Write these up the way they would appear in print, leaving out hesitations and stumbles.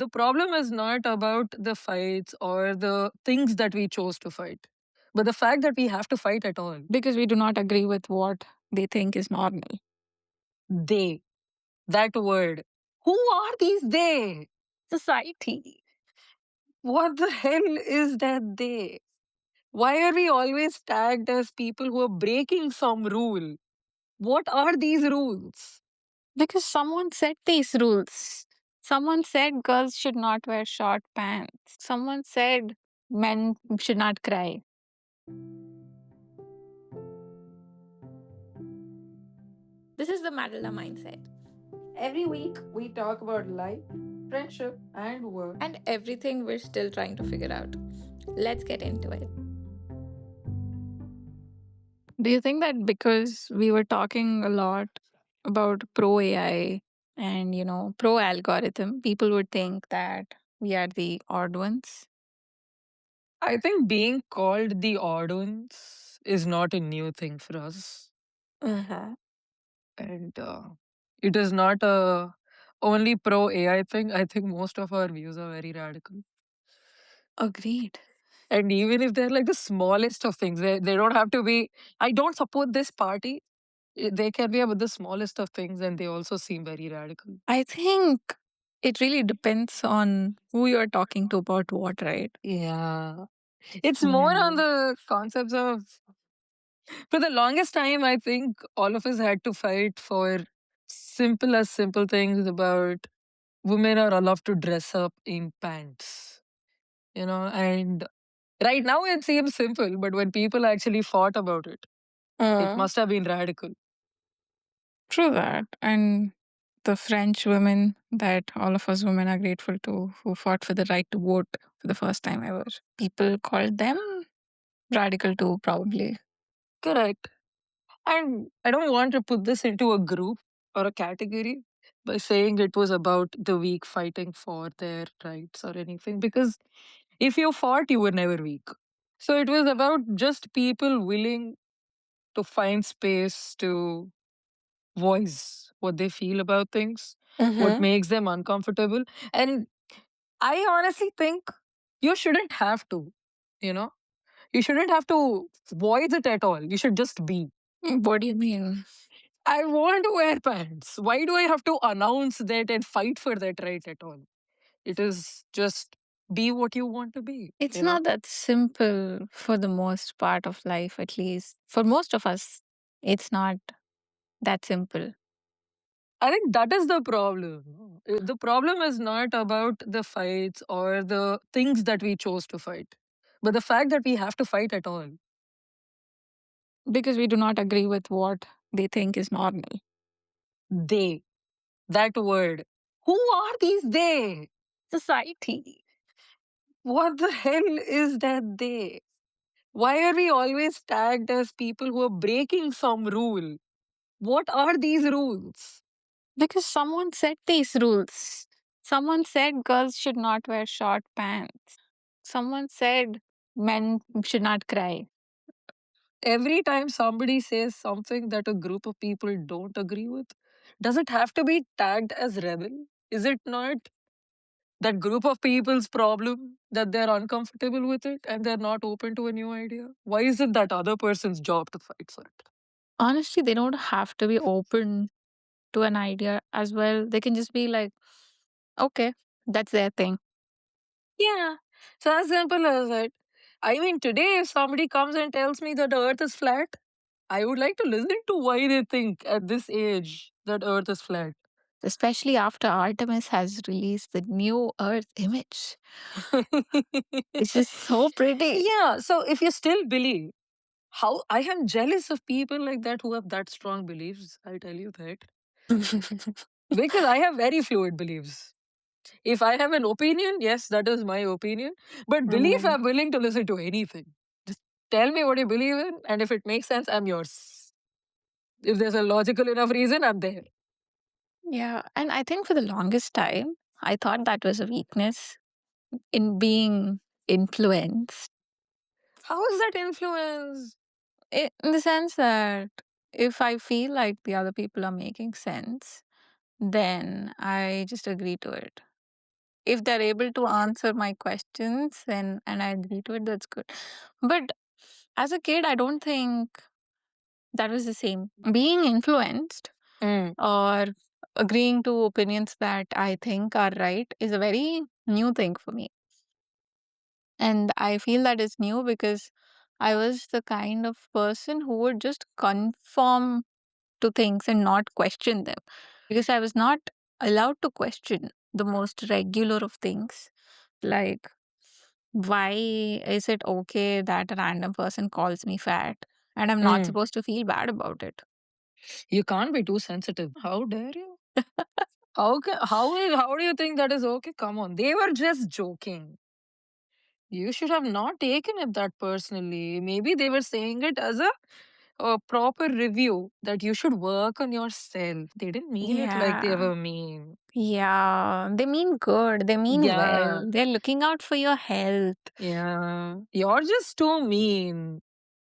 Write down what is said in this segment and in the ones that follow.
The problem is not about the fights or the things that we chose to fight, but the fact that we have to fight at all. Because we do not agree with what they think is normal. They, that word. Who are these they? Society. What the hell is that they? Why are we always tagged as people who are breaking some rule? What are these rules? Because someone set these rules. Someone said girls should not wear short pants. Someone said men should not cry. This is the Madala mindset. Every week we talk about life, friendship, and work. And everything we're still trying to figure out. Let's get into it. Do you think that because we were talking a lot about pro AI and, pro algorithm, people would think that we are the odd ones? I think being called the odd ones is not a new thing for us. Uh-huh. And it is not a only pro AI thing. I think most of our views are very radical. Agreed. And even if they're like the smallest of things, they don't have to be, I don't support this party. They can be about the smallest of things and they also seem very radical. I think it really depends on who you're talking to about what, right? Yeah. It's more on Mm. the concepts of, for the longest time, I think all of us had to fight for simple as simple things about women are allowed to dress up in pants, and right now it seems simple, but when people actually fought about it, it Uh, must have been radical. True that. And the French women that all of us women are grateful to who fought for the right to vote for the first time ever. People called them radical too, probably. Correct. And I don't want to put this into a group or a category by saying it was about the weak fighting for their rights or anything, because if you fought, you were never weak. So it was about just people willing to find space to voice what they feel about things, what Mm-hmm. makes them uncomfortable. And I honestly think you shouldn't have to, you know, you shouldn't have to voice it at all. You should just be. What do you mean? I want to wear pants. Why do I have to announce that and fight for that right at all? It is just be what you want to be, It's not that simple for the most part of life, at least. For most of us, it's not that simple. I think that is the problem. The problem is not about the fights or the things that we chose to fight, but the fact that we have to fight at all. Because we do not agree with what they think is normal. They, that word. Who are these they? Society. What the hell is that they? Why are we always tagged as people who are breaking some rule? What are these rules? Because someone set these rules. Someone said girls should not wear short pants. Someone said men should not cry. Every time somebody says something that a group of people don't agree with, does it have to be tagged as rebel? Is it not that group of people's problem that they're uncomfortable with it and they're not open to a new idea? Why is it that other person's job to fight for it? Honestly, they don't have to be open to an idea as well. They can just be like, okay, that's their thing. Yeah. So as simple as that. I mean, today if somebody comes and tells me that the earth is flat, I would like to listen to why they think at this age that earth is flat. Especially after Artemis has released the new Earth image, which is so pretty. Yeah. So if you still believe, how I am jealous of people like that who have that strong beliefs. I tell you that. Because I have very fluid beliefs. If I have an opinion, yes, that is my opinion. But belief, Mhm. I'm willing to listen to anything. Just tell me what you believe in, and if it makes sense, I'm yours. If there's a logical enough reason, I'm there. Yeah, and I think for the longest time, I thought that was a weakness in being influenced. How is that influence? In the sense that if I feel like the other people are making sense, then I just agree to it. If they're able to answer my questions and I agree to it, that's good. But as a kid, I don't think that was the same. Being influenced Mm, or agreeing to opinions that I think are right is a very new thing for me. And I feel that is new because I was the kind of person who would just conform to things and not question them because I was not allowed to question the most regular of things. Like, why is it okay that a random person calls me fat and I'm not mm. supposed to feel bad about it? You can't be too sensitive. How dare you? How do you think that is okay? Come on, they were just joking. You should have not taken it that personally. Maybe they were saying it as a proper review that you should work on yourself. They didn't mean it like they Yeah. were mean. Yeah. They mean good. They mean Yeah, well. They're looking out for your health. yeah. You're just too mean.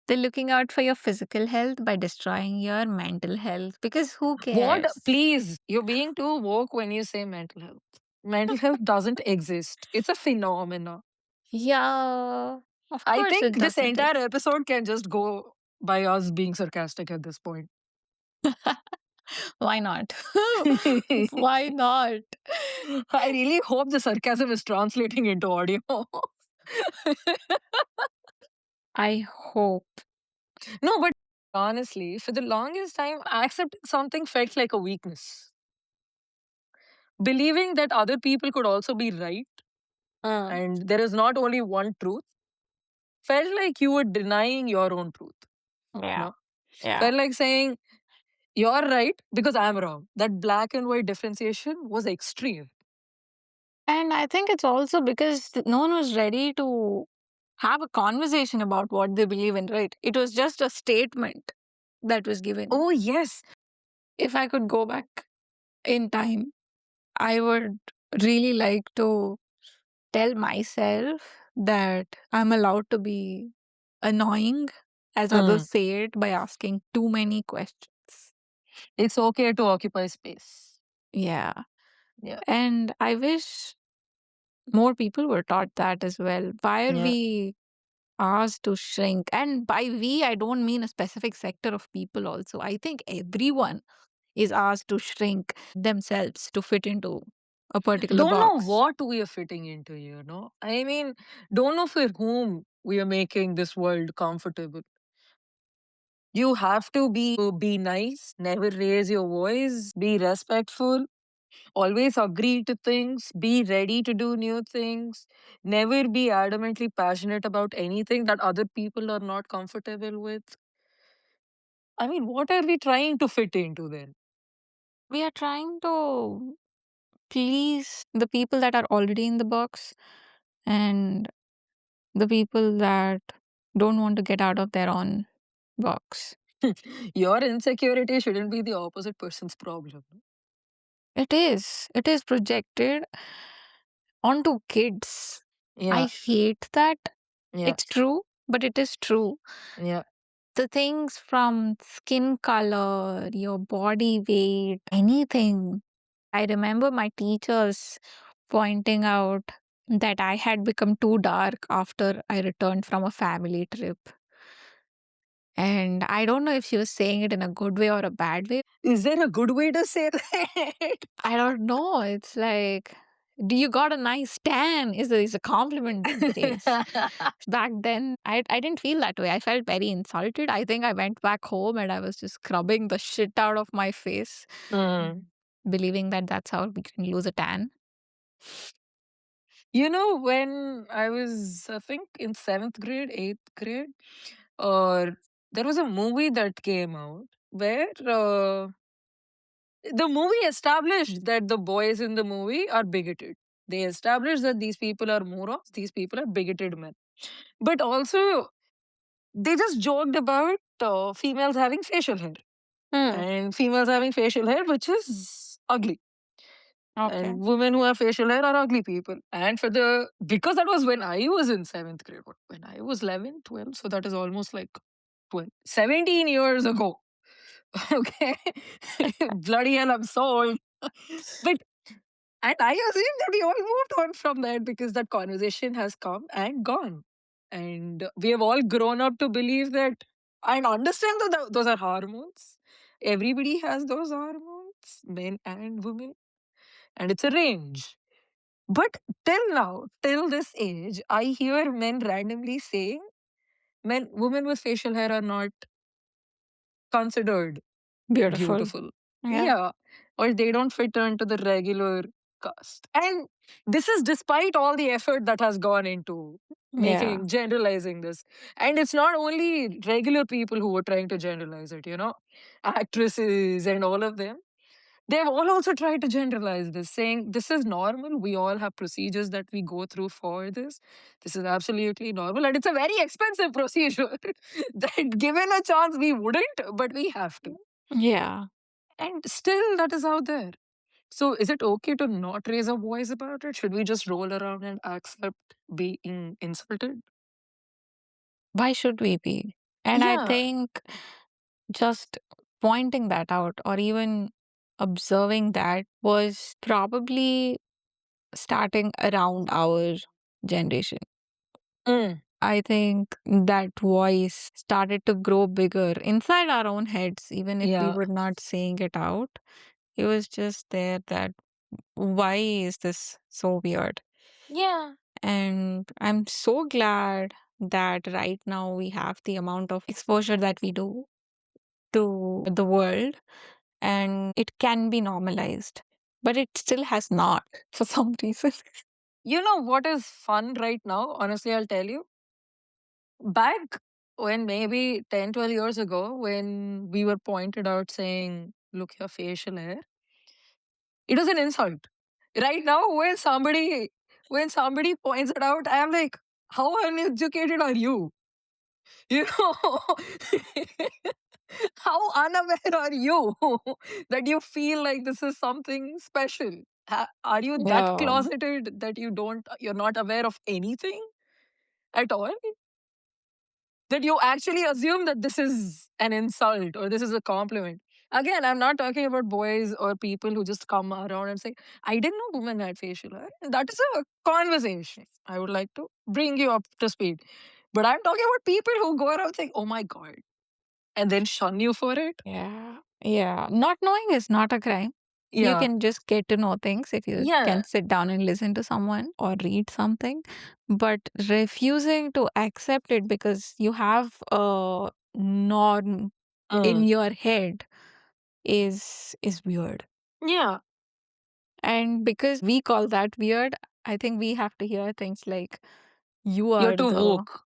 They're looking out for your physical health by destroying your mental health because who What? cares? Please, you're being too woke when you say mental health. Mental health doesn't exist. It's a phenomena. Yeah. Of I course think it this doesn't entire exist. episode can just go by us being sarcastic at this point. Why not? Why not? I really hope the sarcasm is translating into audio. I hope. No, but honestly, for the longest time, accepting something felt like a weakness. Believing that other people could also be right Mm. and there is not only one truth felt like you were denying your own truth. You Yeah. know, Yeah. felt like saying you're right because I'm wrong. That black and white differentiation was extreme. And I think it's also because no one was ready to have a conversation about what they believe in, right? It was just a statement that was given. Oh, yes. If I could go back in time, I would really like to tell myself that I'm allowed to be annoying, as Mm. others say it, by asking too many questions. It's okay to occupy space. Yeah. Yeah. And I wish more people were taught that as well. Why are Yeah. we asked to shrink? And by we, I don't mean a specific sector of people also. I think everyone is asked to shrink themselves to fit into a particular Don't know box. what we are fitting into, I mean, don't know for whom we are making this world comfortable. You have to be nice, never raise your voice, be respectful, always agree to things, be ready to do new things, never be adamantly passionate about anything that other people are not comfortable with. I mean, what are we trying to fit into then? We are trying to please the people that are already in the box and the people that don't want to get out of their own box. Your insecurity shouldn't be the opposite person's problem. It is. It is projected onto kids. I Yeah, hate that. yeah, It's true, but it is true. yeah. The things from skin color, your body weight, anything. I remember my teachers pointing out that I had become too dark after I returned from a family trip. And I don't know if she was saying it in a good way or a bad way. Is there a good way to say that? I don't know. It's like, do you got a nice tan? Is a compliment these days. Back then, I didn't feel that way. I felt very insulted. I think I went back home and I was just scrubbing the shit out of my face, Mm. believing that that's how we can lose a tan. When I was, I think, in seventh grade, eighth grade, or there was a movie that came out where the movie established that the boys in the movie are bigoted. They established that these people are morons, these people are bigoted men. But also, they just joked about females having facial hair Hmm. and females having facial hair, which is ugly. Okay. And women who have facial hair are ugly people. And because that was when I was in seventh grade, when I was 11, 12, so that is almost like 12, 17 years ago. Okay. Bloody hell, I'm so old. But And I assume that we all moved on from that because that conversation has come and gone. And we have all grown up to believe that and understand that those are hormones. Everybody has those hormones, men and women, and it's a range. But till now, till this age, I hear men randomly saying women with facial hair are not considered Beautiful. beautiful. Yeah. Yeah. Or they don't fit into the regular cast. And this is despite all the effort that has gone into Yeah. generalizing this. And it's not only regular people who are trying to generalize it, actresses and all of them. They've all also tried to generalize this, saying this is normal. We all have procedures that we go through for this. This is absolutely normal. And it's a very expensive procedure that given a chance we wouldn't, but we have to. Yeah. And still that is out there. So is it okay to not raise a voice about it? Should we just roll around and accept being insulted? Why should we be? And I Yeah. think just pointing that out or even observing that was probably starting around our generation. Mm, I think that voice started to grow bigger inside our own heads, even if we yeah. were not saying it out. It was just there that why is this so weird? Yeah. And I'm so glad that right now we have the amount of exposure that we do to the world and it can be normalized, but it still has not for some reason. You know what is fun right now? Honestly, I'll tell you. Back when maybe 10, 12 years ago, when we were pointed out saying, look, your facial hair, it was an insult. Right now, when somebody points it out, I'm like, how uneducated are you? You know, how unaware are you that you feel like this is something special? Are you that Yeah. closeted that you're not aware of anything at all? That you actually assume that this is an insult or this is a compliment. Again, I'm not talking about boys or people who just come around and say, I didn't know women had facial hair. That is a conversation. I would like to bring you up to speed. But I'm talking about people who go around saying, oh my God, and then shun you for it. Yeah. Yeah. Not knowing is not a crime. You Yeah. can just get to know things if you can Yeah. sit down and listen to someone or read something. But refusing to accept it because you have a norm in Mm. your head is weird. Yeah. And because we call that weird, I think we have to hear things like you You're are too the woke.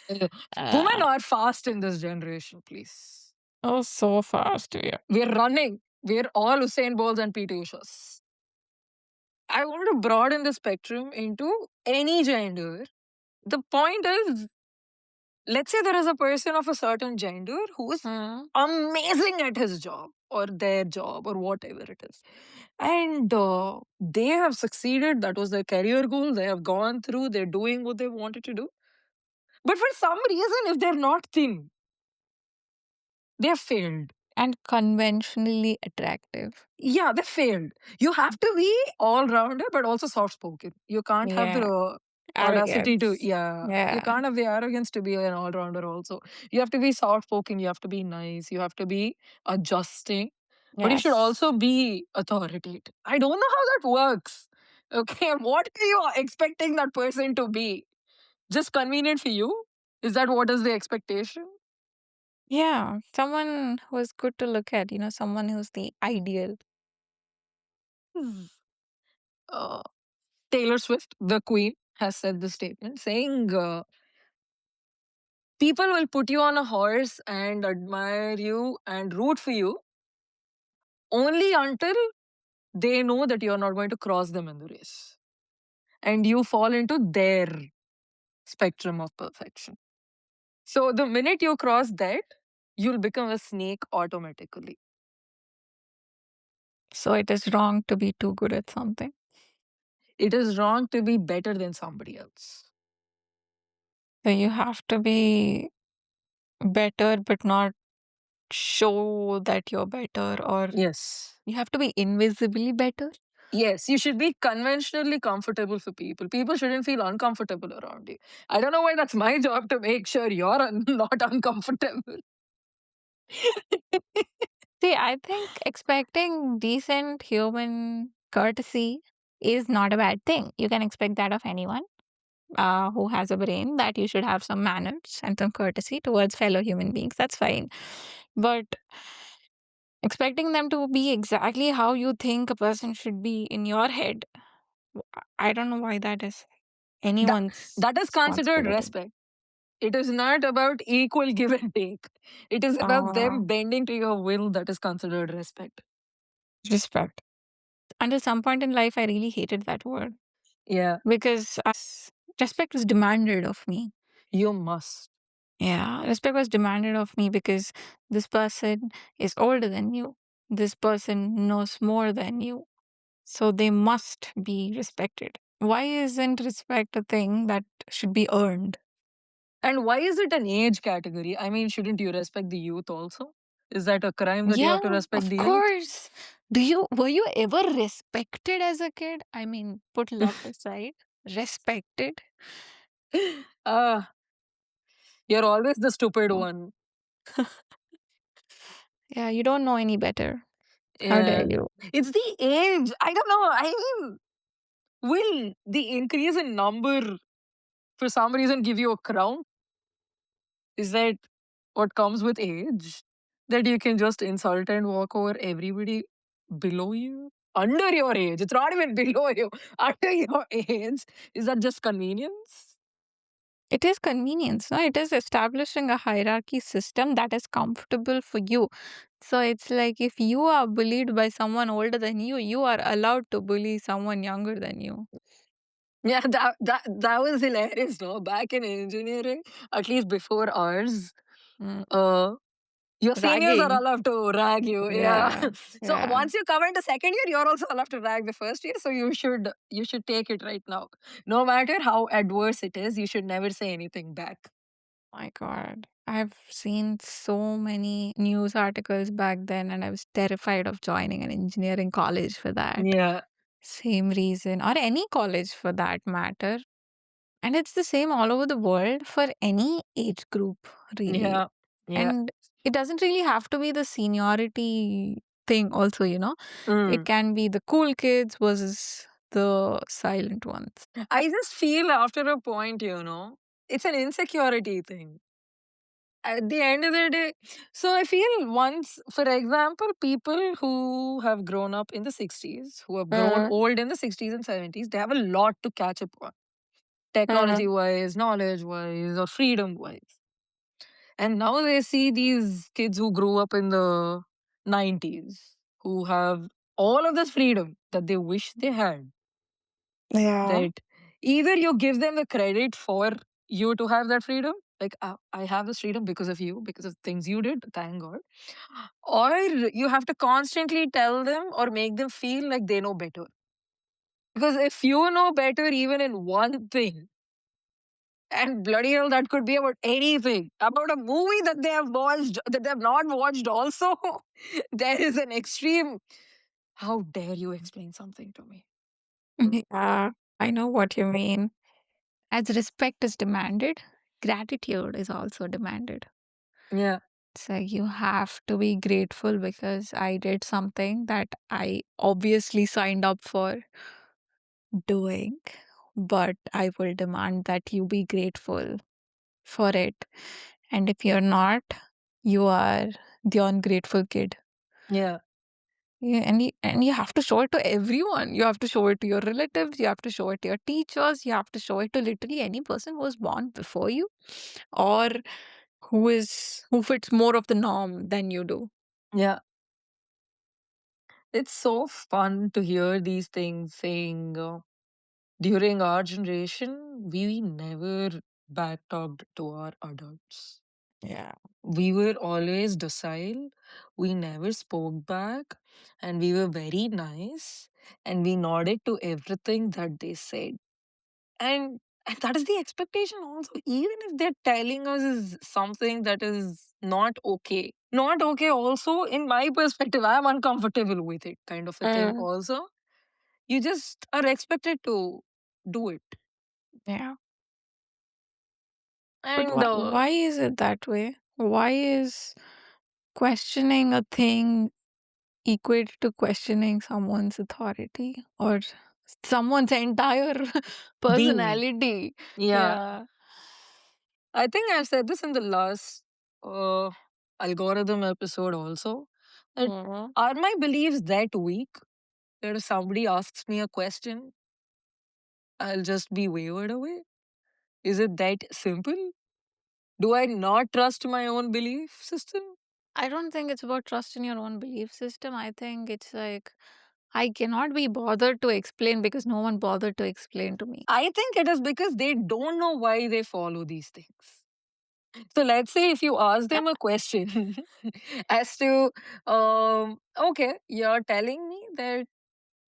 Uh, Women uh, are fast in this generation, please. oh so fast. Yeah. We're running. We're all Usain Bolts and PT Ushas. I want to broaden the spectrum into any gender. The point is, let's say there is a person of a certain gender who is Mm. amazing at his job or their job or whatever it is. And they have succeeded. That was their career goal. They have gone through, they're doing what they wanted to do. But for some reason, if they're not thin, they have failed. And conventionally attractive. Yeah, they failed. You have to be all rounder, but also soft spoken. You can't have Yeah. the audacity to, Arrogance. yeah, you Yeah. can't have the arrogance to be an all rounder also. You have to be soft spoken, you have to be nice, you have to be adjusting, but you should Yes. also be authoritative. I don't know how that works. Okay, what are you expecting that person to be? Just convenient for you? Is that what is the expectation? Yeah. Someone who's good to look at, someone who's the ideal. Uh, Taylor Swift, the queen, has said this statement saying, people will put you on a horse and admire you and root for you only until they know that you're not going to cross them in the race. And you fall into their spectrum of perfection. So the minute you cross that, you'll become a snake automatically. So it is wrong to be too good at something. It is wrong to be better than somebody else. So you have to be better, but not show that you're better or Yes. You have to be invisibly better. Yes, you should be conventionally comfortable for people. People shouldn't feel uncomfortable around you. I don't know why that's my job to make sure you're not uncomfortable. See, I think expecting decent human courtesy is not a bad thing. You can expect that of anyone who has a brain, that you should have some manners and some courtesy towards fellow human beings. That's fine. But expecting them to be exactly how you think a person should be in your head, I don't know why that is That anyone's that is considered responsibility. respect. It is not about equal give and take. It is about Uh, them bending to your will that is considered respect. Respect. Until some point in life, I really hated that word Yeah, because respect was demanded of me. you must. Yeah, respect was demanded of me because this person is older than you. This person knows more than you. So they must be respected. Why isn't respect a thing that should be earned? And why is it an age category? I mean, shouldn't you respect the youth also? Is that a crime that you Yeah, have to respect of the youth? course. Were you ever respected as a kid? I mean, put love aside, respected? Ah, you're always the stupid Oh. one. Yeah, you don't know any better. How dare Yeah. you? It's the age. I don't know. I mean, will the increase in number for some reason give you a crown? Is that what comes with age? That you can just insult and walk over everybody below you? Under your age. It's not even below you. Under your age. Is that just convenience? It is convenience, no? It is establishing a hierarchy system that is comfortable for you. So it's like if you are bullied by someone older than you are allowed to bully someone younger than you. Yeah, that was hilarious, no? Back in engineering, at least before ours, Mm. uh, your seniors are Ragging. allowed to rag you. Yeah. Yeah, So yeah. once you come into second year, you're also allowed to rag the first year. So you should take it right now. No matter how adverse it is, you should never say anything back. My God. I've seen so many news articles back then, and I was terrified of joining an engineering college for that. Yeah. Same reason, or any college for that matter. And it's the same all over the world for any age group, really. Yeah. Yeah. And it doesn't really have to be the seniority thing, also, you know. It Mm. can be the cool kids versus the silent ones. I just feel after a point, it's an insecurity thing. At the end of the day, so I feel once, for example, people who have grown up in the 60s, who have grown Mm, old in the 60s and 70s, they have a lot to catch up on, technology mm. wise, knowledge wise, or freedom wise. And now they see these kids who grew up in the 90s, who have all of this freedom that they wish they had. Yeah. That either you give them the credit for you to have that freedom, like I have this freedom because of you, because of things you did, thank God, or you have to constantly tell them or make them feel like they know better. Because if you know better even in one thing, and bloody hell, that could be about anything, about a movie that they have watched, that they have not watched also, there is an extreme. How dare you explain something to me? Yeah, I know what you mean. As respect is demanded, gratitude is also demanded. Yeah, So you have to be grateful because I did something that I obviously signed up for doing, but I will demand that you be grateful for it. And if you're not, you are the ungrateful kid. yeah, Yeah, and you have to show it to everyone. You have to show it to your relatives. You have to show it to your teachers. You have to show it to literally any person who was born before you, or who fits more of the norm than you do. yeah. It's so fun to hear these things saying, during our generation, we never backtalked to our adults. Yeah. We were always docile, we never spoke back, and we were very nice, and we nodded to everything that they said. And And that is the expectation also. Even if they're telling us is something that is not okay. Not okay also in my perspective. I'm uncomfortable with it, kind of a thing Mm, also. You just are expected to do it. yeah. But And why is it that way? Why is questioning a thing equated to questioning someone's authority or someone's entire being. personality? Yeah. Yeah. I think I've said this in the last uh, algorithm episode also. That Mhm. are my beliefs that weak that if somebody asks me a question, I'll just be wavered away? Is it that simple? Do I not trust my own belief system? I don't think it's about trust in your own belief system. I think it's like I cannot be bothered to explain because no one bothered to explain to me. I think it is because they don't know why they follow these things. So let's say if you ask them a question as to, okay, you're telling me that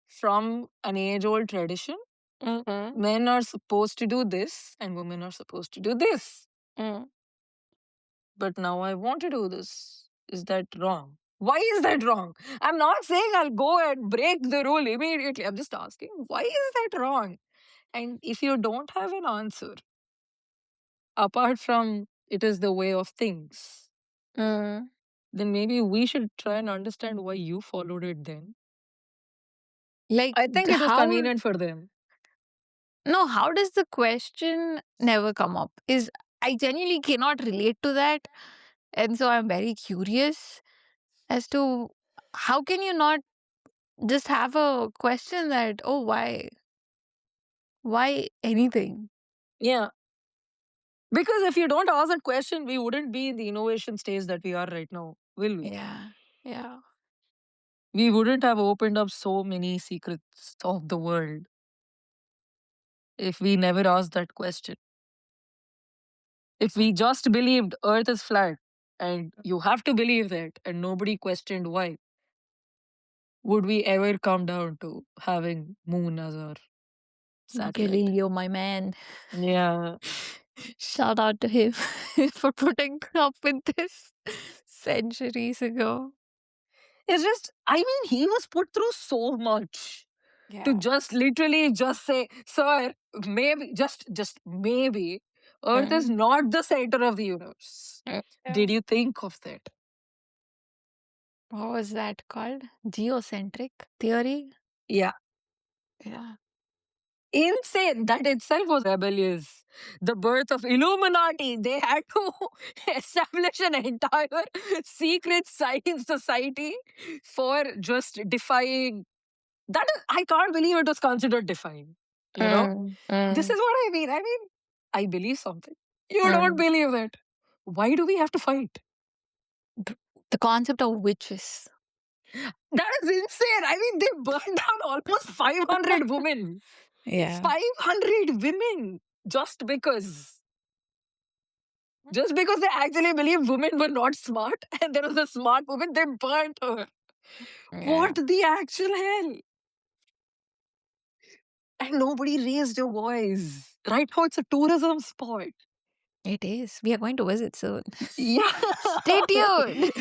from an age old tradition, Mm-hmm. men are supposed to do this and women are supposed to do this. Mm. But now I want to do this. Is that wrong? Why is that wrong? I'm not saying I'll go and break the rule immediately. I'm just asking, why is that wrong? And if you don't have an answer, apart from it is the way of things, Mm. then maybe we should try and understand why you followed it then. Like I think it was how convenient for them. no, how does the question never come up? Is I genuinely cannot relate to that. And so I'm very curious as to how can you not just have a question that, oh, why? Why anything? Yeah. Because if you don't ask that question, we wouldn't be in the innovation stage that we are right now, will we? Yeah. Yeah. We wouldn't have opened up so many secrets of the world if we never asked that question. If we just believed Earth is flat and you have to believe that and nobody questioned why, would we ever come down to having Moon as our satellite? Galileo, my man. Yeah. Shout out to him for putting up with this centuries ago. It's just, I mean, he was put through so much to Yeah. just literally just say, sir, maybe, just maybe, Earth is Mm. not the center of the universe. Yeah. Did you think of that? What was that called? Geocentric theory? Yeah. Yeah. Insane. That itself was rebellious. The birth of Illuminati. They had to establish an entire secret science society for just defying. That is, I can't believe it was considered defying. You know, Mm, this mm, is what I mean. I mean, I believe something. You don't mm. believe it. Why do we have to fight? B- The concept of witches. That is insane. I mean, they burned down almost 500 women. Yeah. 500 women just because. Just because they actually believe women were not smart and there was a smart woman, they burnt her. Yeah. What the actual hell? And nobody raised a voice. Right now, it's a tourism spot. It is. We are going to visit soon. Yeah. Stay tuned.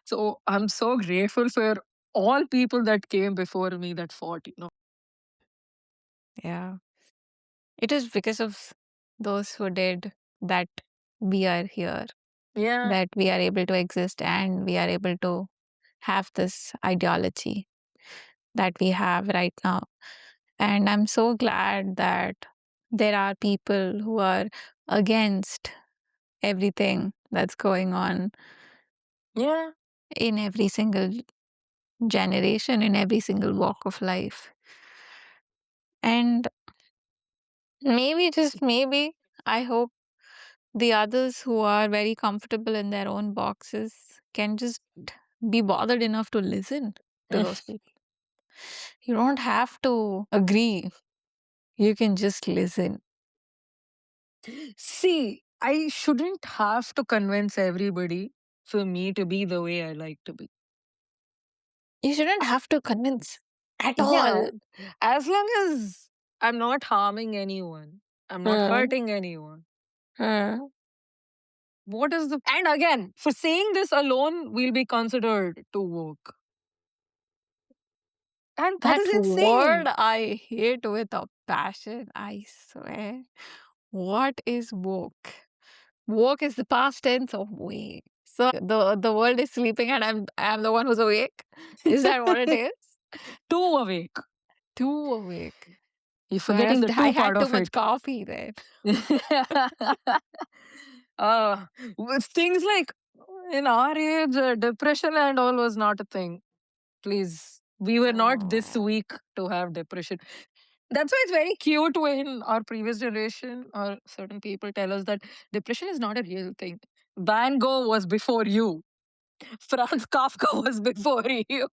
So I'm so grateful for all people that came before me that fought. Yeah. It is because of those who did that we are here, Yeah. that we are able to exist and we are able to have this ideology that we have right now. And I'm so glad that there are people who are against everything that's going on Yeah. in every single generation, in every single walk of life. And maybe, just maybe, I hope the others who are very comfortable in their own boxes can just be bothered enough to listen to those people. You don't have to agree, you can just listen. See, I shouldn't have to convince everybody for me to be the way I like to be. You shouldn't have to convince at all. Yeah. As long as I'm not harming anyone. I'm not Uh, hurting anyone. uh, What is the. And again, for saying this alone, we'll be considered to woke. And that that is word insane. I hate with a passion, I swear. What is woke? Woke is the past tense of wake. So the world is sleeping and I'm the one who's awake. Is that what it is? Too awake. Too awake. You're So forgetting the I two had part too of much it. coffee then. With things like in our age, depression and all was not a thing. Please, we were not this Oh, weak to have depression. That's why it's very cute when our previous generation or certain people tell us that depression is not a real thing. Van Gogh was before you. Franz Kafka was before you.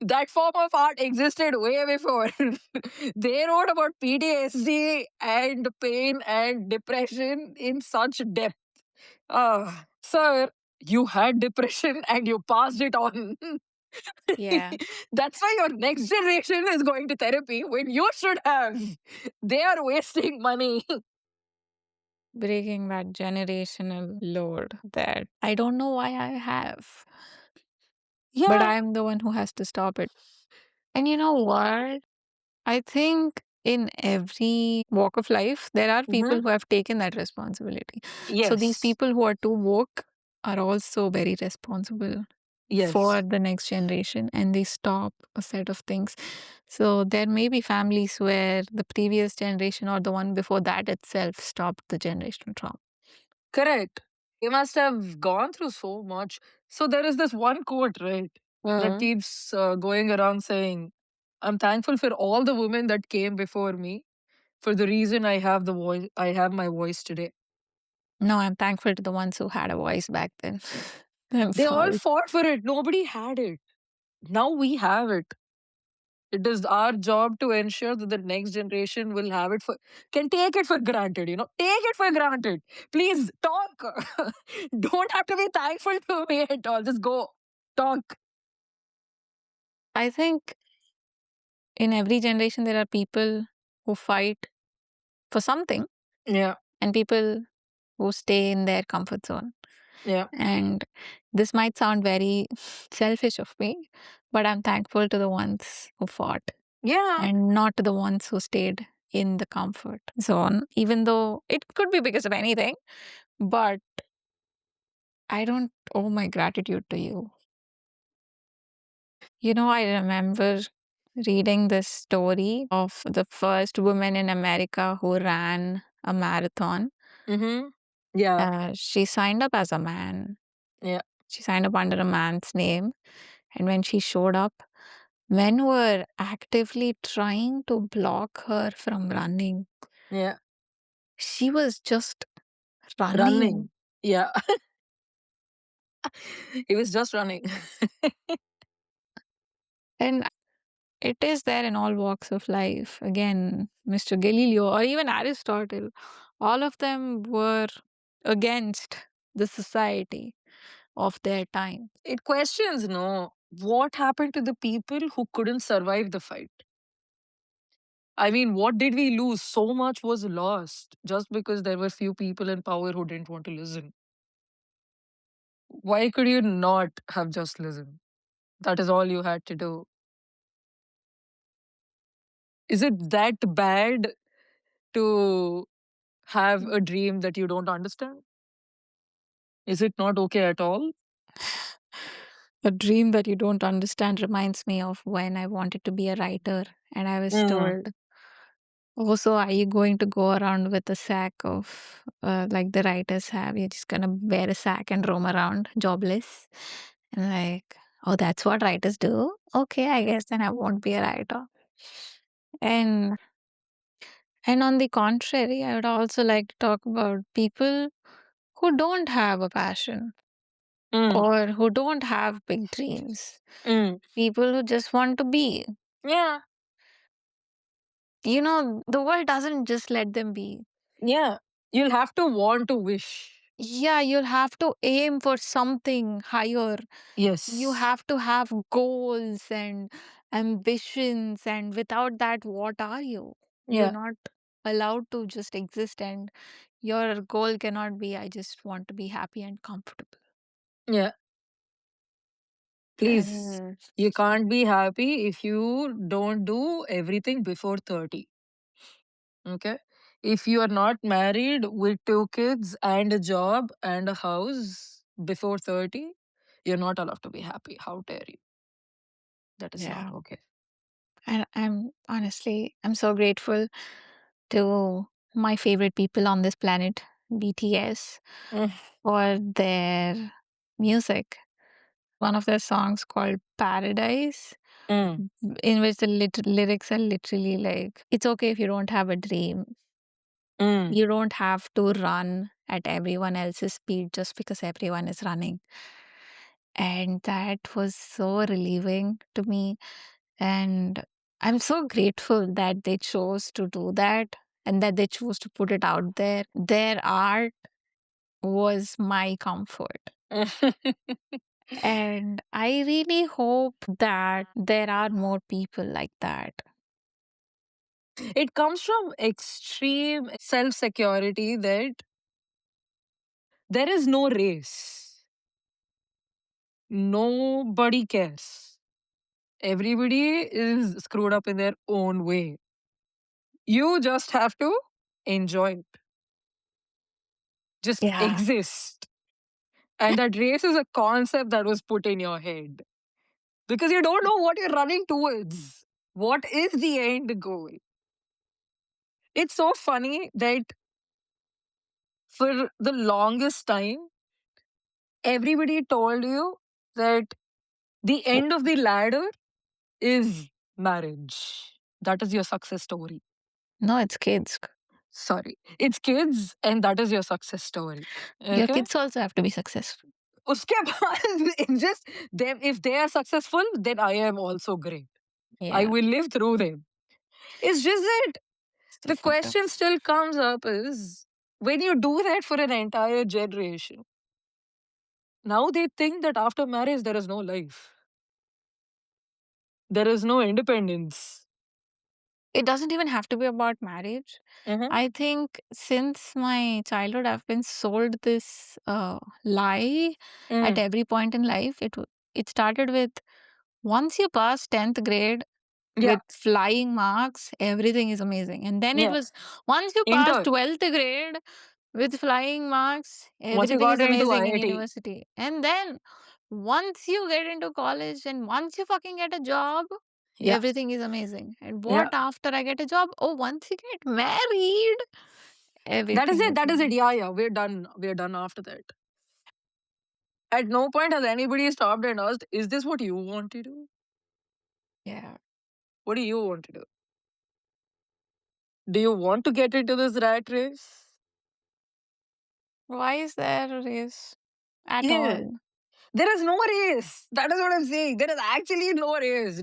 That form of art existed way before. They wrote about PTSD and pain and depression in such depth. Sir, you had depression and you passed it on. yeah. That's why your next generation is going to therapy when you should have. They are wasting money. Breaking that generational load that I don't know why I have, but Yeah. I'm the one who has to stop it. And you know what? I think in every walk of life, there are Hmm. people who have taken that responsibility. So these Yes. people who are too woke are also very responsible for Yes. the next generation and they stop a set of things. So there may be families where the previous generation or the one before that itself stopped the generational trauma. Correct. He must have gone through so much. So there is this one quote, right, that Mm. keeps going around saying, I'm thankful for all the women that came before me for the reason I have the voice I have my voice today. No, I'm thankful to the ones who had a voice back then. They That's all all. fought for it. Nobody had it. Now we have it. It is our job to ensure that the next generation will have it for can take it for granted, Take it for granted. Please talk. Don't have to be thankful to me at all. Just go. Talk. I think in every generation, there are people who fight for something Yeah. and people who stay in their comfort zone. Yeah. And this might sound very selfish of me, but I'm thankful to the ones who fought Yeah. and not to the ones who stayed in the comfort zone, even though it could be because of anything. But I don't owe my gratitude to you. I remember reading this story of the first woman in America who ran a marathon. Mm-hmm. Yeah. She signed up as a man. Yeah. She signed up under a man's name. And when she showed up, men were actively trying to block her from running. Yeah. She was just running. Running. Yeah. He was just running. And it is there in all walks of life. Again, Mr. Galileo or even Aristotle, all of them were against the society of their time. It questions, no. What happened to the people who couldn't survive the fight? I mean, what did we lose? So much was lost just because there were few people in power who didn't want to listen. Why could you not have just listened? That is all you had to do. Is it that bad to have a dream that you don't understand? Is it not okay at all? A dream that you don't understand reminds me of when I wanted to be a writer and I was Mm, told, "Oh, so are you going to go around with a sack of, like the writers have? You're just gonna wear a sack and roam around jobless?" And like, "Oh, that's what writers do? Okay, I guess then I won't be a writer." And on the contrary, I would also like to talk about people who don't have a passion mm, or who don't have big dreams. mm. People who just want to be. Yeah, The world doesn't just let them be. yeah. You'll have to want to wish. Yeah, you'll have to aim for something higher. You Yes. have to have goals and ambitions, and without that, what are you? You're Yeah. not allowed to just exist, and your goal cannot be, I just want to be happy and comfortable. Yeah. Please. And You can't be happy if you don't do everything before 30. Okay. If you are not married with two kids and a job and a house before 30, you're not allowed to be happy. How dare you? That is not yeah, okay. and I'm honestly, I'm so grateful to my favorite people on this planet, BTS, Mm, for their music. One of their songs called Paradise, mm, in which the lyrics are literally like, it's okay if you don't have a dream. mm. You don't have to run at everyone else's speed just because everyone is running. And that was so relieving to me. And I'm so grateful that they chose to do that and that they chose to put it out there. Their art was my comfort. And I really hope that there are more people like that. It comes from extreme self security that there is no race. Nobody cares. Everybody is screwed up in their own way. You just have to enjoy it, just Yeah. exist. And that race is a concept that was put in your head because you don't know what you're running towards. What is the end goal? It's so funny that for the longest time, everybody told you that the end of the ladder is marriage. That is your success story. No, it's kids. Sorry. It's kids, and that is your success story. Your Okay? kids also have to be successful. उसके बाद it's just them, if they are successful, then I am also great. I Yeah. will live through them. It's just that So the fucked up. question still comes up is when you do that for an entire generation, now they think that after marriage there is no life. There is no independence. It doesn't even have to be about marriage. Mhm. I think since my childhood, I've been sold this lie at Mm. every point in life. It started with once you pass 10th grade Yeah. with flying marks, everything is amazing. And then it Yeah. was once you pass Inter. 12th grade with flying marks, Once you everything got is into amazing in IIT. university. And then once you get into college and once you fucking get a job, Yeah. everything is amazing. And what Yeah. after I get a job? Oh, once you get married, That is everything it. is That is it. amazing. Yeah, yeah. We're done. We're done after that. At no point has anybody stopped and asked, is this what you want to do? Yeah. What do you want to do? Do you want to get into this rat race? Why is there a race at Yeah. all? There is no race. That is what I'm saying. There is actually no race.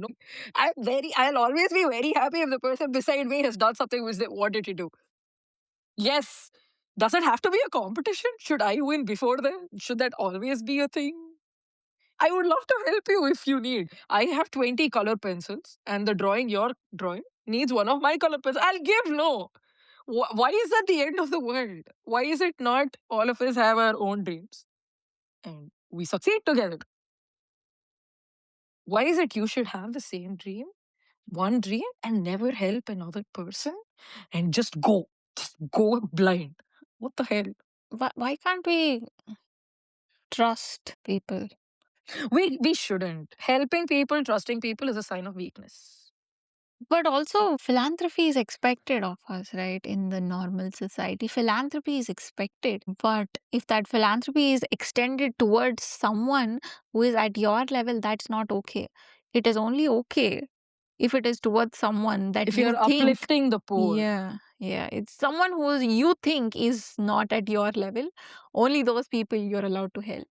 I'll always be very happy if the person beside me has done something which they wanted to do. Yes. Does it have to be a competition? Should I win before them? Should that always be a thing? I would love to help you if you need. I have 20 color pencils, and the drawing you're drawing needs one of my color pencils. I'll give no. Why is that the end of the world? Why is it not all of us have our own dreams and we succeed together? Why is it you should have the same dream, one dream, and never help another person and just go blind? What the hell? Why can't we trust people? We shouldn't. Helping people, trusting people is a sign of weakness. But also, philanthropy is expected of us, right? In the normal society, philanthropy is expected. But if that philanthropy is extended towards someone who is at your level, that's not okay. It is only okay if it is towards someone that If you you're think, uplifting the poor, yeah, it's someone who you think is not at your level. Only those people you're allowed to help.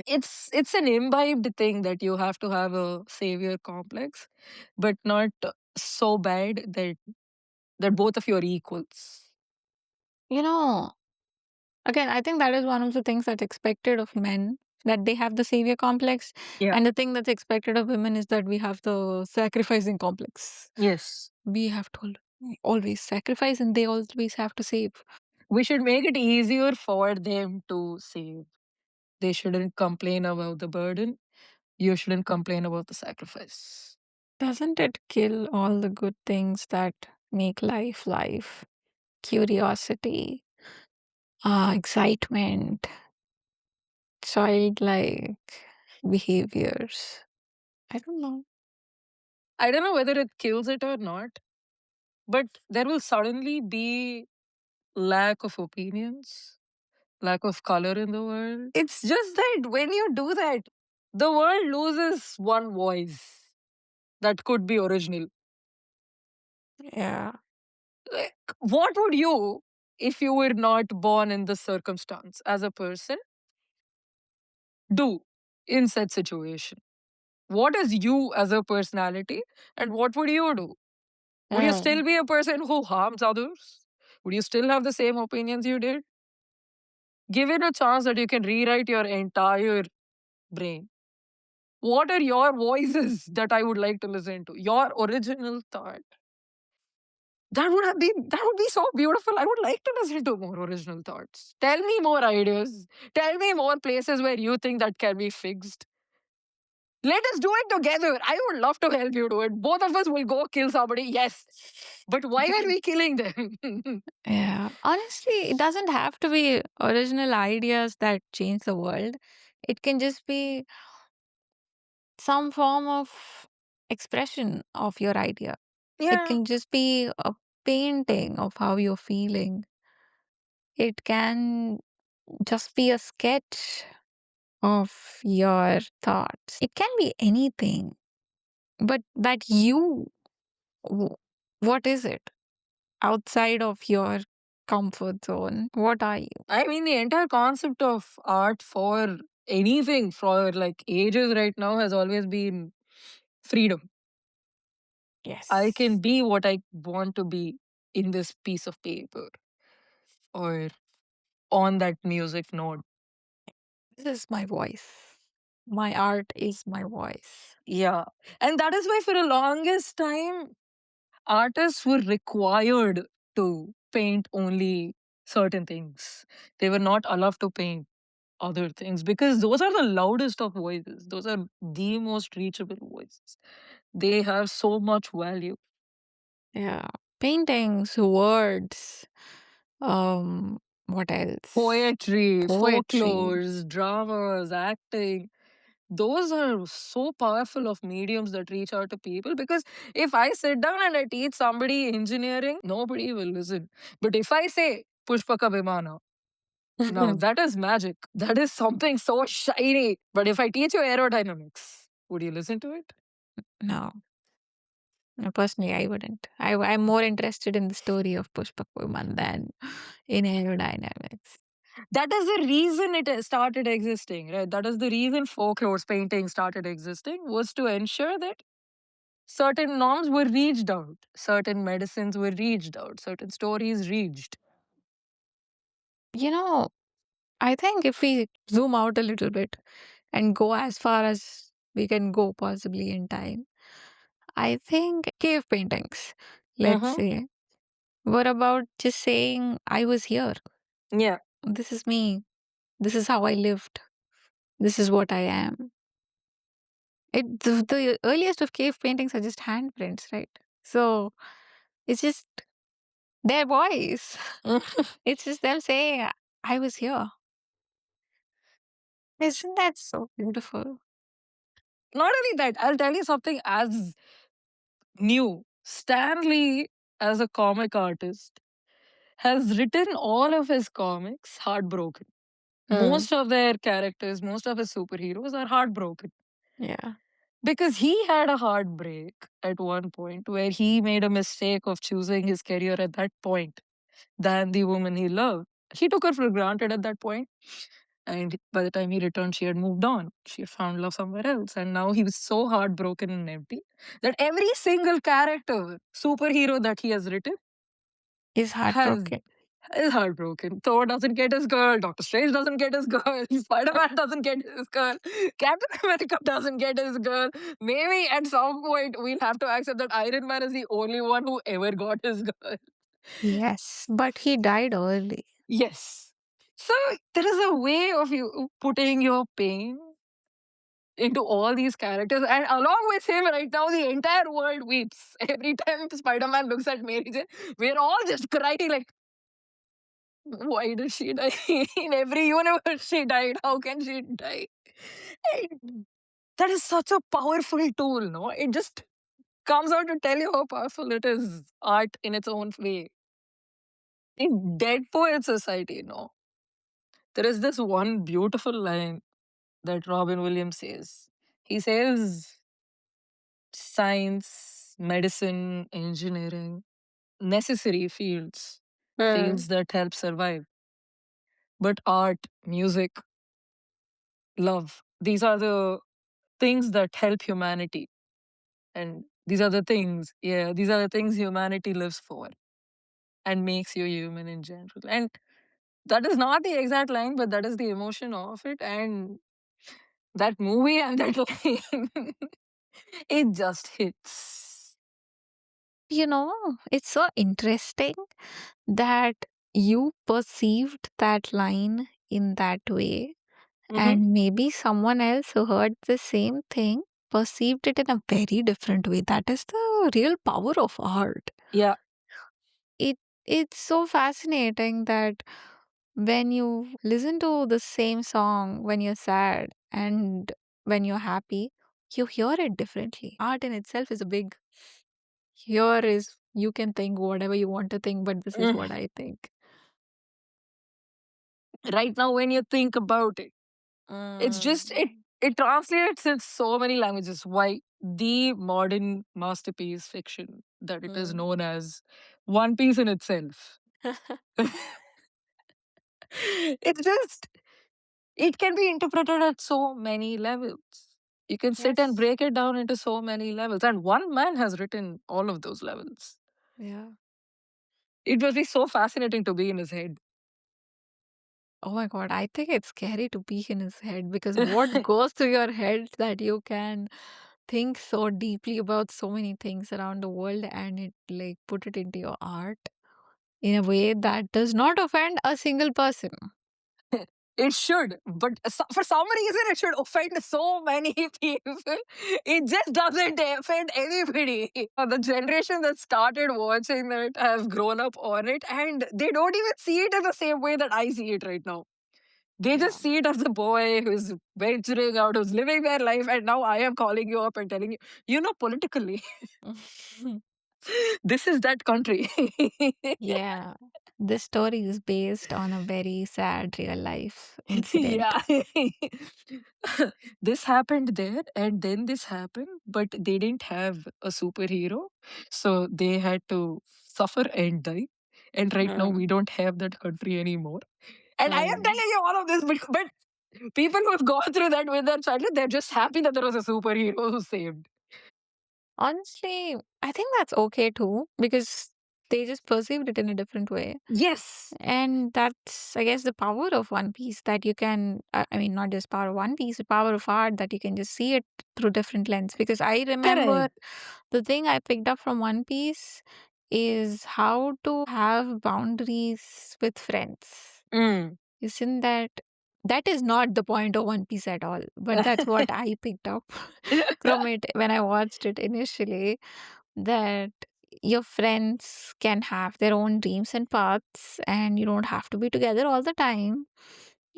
it's an imbibed thing that you have to have a savior complex, but not so bad that both of you are equals. You know, again, I think that is one of the things that's expected of men. that they have the savior complex. Yeah. And the thing that's expected of women is that we have the sacrificing complex. Yes. We have to always sacrifice and they always have to save. We should make it easier for them to save. They shouldn't complain about the burden. You shouldn't complain about the sacrifice. Doesn't it kill all the good things that make life life? Curiosity, excitement, childlike behaviors. I don't know. I don't know whether it kills it or not, but there will suddenly be lack of opinions, lack of color in the world. It's just that when you do that, the world loses one voice that could be original. Yeah. Like, what would you, if you were not born in this circumstance as a person, do in such situation? What is you as a personality, and what would you do? Would you Mm. still be a person who harms others? Would you still have the same opinions you did? Given a chance that you can rewrite your entire brain, what are your voices that I would like to listen to? Your original thought. That would be so beautiful. I would like to listen to more original thoughts. Tell me more ideas. Tell me more places where you think that can be fixed. Let us do it together. I would love to help you do it. Both of us will go kill somebody. Yes. But why are we killing them? Yeah. Honestly, it doesn't have to be original ideas that change the world. It can just be some form of expression of your idea. It Yeah. can just be a painting of how you're feeling. It can just be a sketch of your thoughts. It can be anything, but that w- what is it outside of your comfort zone? What are you? I mean, the entire concept of art for anything for like ages right now has always been freedom. I can Yes. be what I want to be in this piece of paper or on that music note. This is my voice. My art is my voice. Yeah. And that is why, for the longest time, artists were required to paint only certain things. They were not allowed to paint other things because those are the loudest of voices. Those are the most reachable voices. They have so much value. Yeah. Paintings, words, what else? Poetry, Poetry. folklores, dramas, acting. Those are so powerful of mediums that reach out to people because if I sit down and I teach somebody engineering, nobody will listen. But if I say Pushpaka Vimana, now that is magic. That is something so shiny. But if I teach you aerodynamics, would you listen to it? No, no, personally, I wouldn't. I'm more interested in the story of Pushpak Viman than in aerodynamics. That is the reason it started existing, right? That is the reason folklore painting started existing, was to ensure that certain norms were reached out, certain medicines were reached out, certain stories reached. You know, I think if we zoom out a little bit and go as far as we can go possibly in time, I think cave paintings, let's Mm-hmm. say, were about just saying, I was here. Yeah. This is me. This is how I lived. This is what I am. The earliest of cave paintings are just handprints, right? So it's just their voice. It's just them saying, I was here. Isn't that so beautiful? Not only that, I'll tell you something as new. Stanley, as a comic artist, has written all of his comics heartbroken. Hmm. Most of their characters, most of his superheroes are heartbroken Yeah. because he had a heartbreak at one point where he made a mistake of choosing his career at that point than the woman he loved. He took her for granted at that point, and by the time he returned, she had moved on. She had found love somewhere else. And now he was so heartbroken and empty that every single character, superhero that he has written Is has heartbroken. is heartbroken. Thor doesn't get his girl. Doctor Strange doesn't get his girl. Spider Man doesn't get his girl. Captain America doesn't get his girl. Maybe at some point we'll have to accept that Iron Man is the only one who ever got his girl. Yes, but he died early. Yes. So there is a way of you putting your pain into all these characters, and along with him, right now the entire world weeps every time Spider-Man looks at Mary Jane. We're all just crying like, why did she die? In every universe, she died. How can she die? And that is such a powerful tool, no? It just comes out to tell you how powerful it is, art in its own way. In Dead Poet Society, no? There is this one beautiful line that Robin Williams says. He says, science, medicine, engineering, necessary fields, Hmm. fields that help survive. But art, music, love, these are the things that help humanity. And these are the things, yeah, these are the things humanity lives for and makes you human in general. And that is not the exact line, but that is the emotion of it. And that movie and that line, it just hits. You know, it's so interesting that you perceived that line in that way, Hmm. and maybe someone else who heard the same thing perceived it in a very different way. That is the real power of art. Yeah. It it's so fascinating that when you listen to the same song when you're sad and when you're happy, you hear it differently. Art in itself is a big, here is, you can think whatever you want to think, but this is Mm. what I think. Right now, when you think about it, it's just, Mm. it translates in so many languages. Why the modern masterpiece fiction that it is Mm. known as One Piece in itself. It's just, it can be interpreted at so many levels. You can sit and Yes. break it down into so many levels, and one man has written all of those levels. Yeah. It must be so fascinating to be in his head. Oh my God, I think it's scary to be in his head because what goes through your head that you can think so deeply about so many things around the world and it like put it into your art in a way that does not offend a single person. It should, but for some reason, it should offend so many people. It just doesn't offend anybody. The generation that started watching that have grown up on it, and they don't even see it in the same way that I see it right now. They Yeah. just see it as a boy who's venturing out, who's living their life, and now I am calling you up and telling you, politically, this is that country. Yeah. This story is based on a very sad real life incident. Yeah. This happened there, and then this happened, but they didn't have a superhero. So they had to suffer and die. And right now, Mm. we don't have that country anymore. And I am Mm. telling you all of this, but people who have gone through that with their childhood, they're just happy that there was a superhero who saved. Honestly, I think that's okay too because they just perceived it in a different way. Yes. And that's, I guess, the power of One Piece that you can, I mean, not just power of One Piece, the power of art that you can just see it through different lens. Because I remember Correct. the thing I picked up from One Piece is how to have boundaries with friends. Mm. Isn't that? That is not the point of One Piece at all, but that's what I picked up from it when I watched it initially, that your friends can have their own dreams and paths, and you don't have to be together all the time.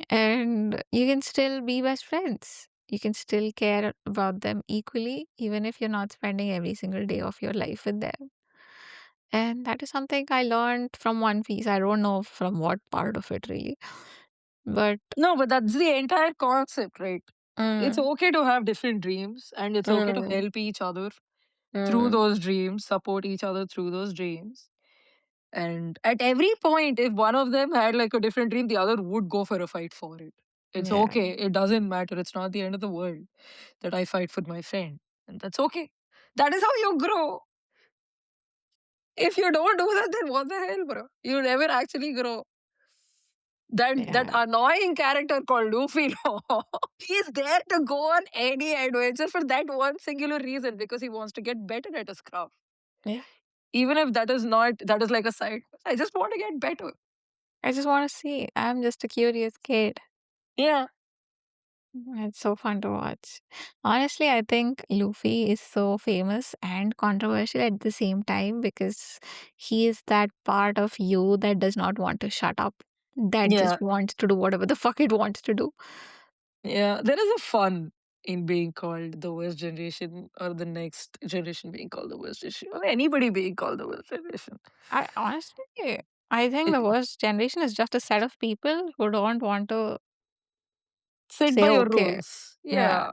And you can still be best friends. You can still care about them equally, even if you're not spending every single day of your life with them. And that is something I learned from One Piece. I don't know from what part of it really, but No, but that's the entire concept, right? It's mm, okay to have different dreams, and it's okay to mm, help each other through mm, those dreams, support each other through those dreams. And at every point, if one of them had like a different dream, the other would go for a fight for it. It's yeah. okay. It doesn't matter. It's not the end of the world that I fight for my friend. And that's okay. That is how you grow. If you don't do that, then what the hell, bro? You never actually grow. That Yeah. annoying character called Luffy, no? He's there to go on any adventure for that one singular reason because he wants to get better at his craft. Yeah. Even if that is like a side. I just want to get better. I just want to see. I'm just a curious kid. Yeah. It's so fun to watch. Honestly, I think Luffy is so famous and controversial at the same time because he is that part of you that does not want to shut up, that Yeah. just wants to do whatever the fuck it wants to do. Yeah. There is a fun in being called the worst generation or the next generation being called the worst generation or anybody being called the worst generation. I honestly, I think It, the worst generation is just a set of people who don't want to sit say by your okay. rules. Yeah. Yeah.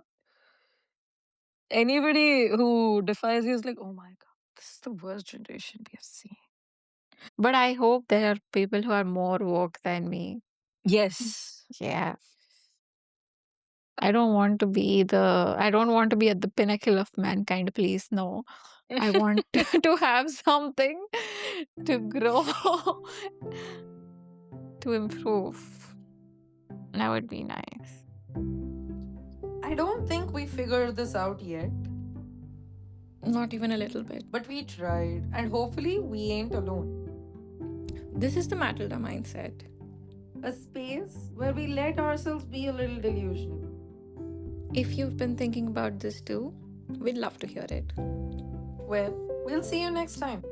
Anybody who defies you is like, oh my God, this is the worst generation we have seen. But I hope there are people who are more woke than me. Yes. Yeah. I don't want to be at the pinnacle of mankind, please. No. I want to have something to grow, to improve. That would be nice. I don't think we figured this out yet, Not even a little bit. but we tried, and hopefully, we ain't alone. This is the Matilda mindset. A space where we let ourselves be a little delusional. If you've been thinking about this too, we'd love to hear it. Well, we'll see you next time.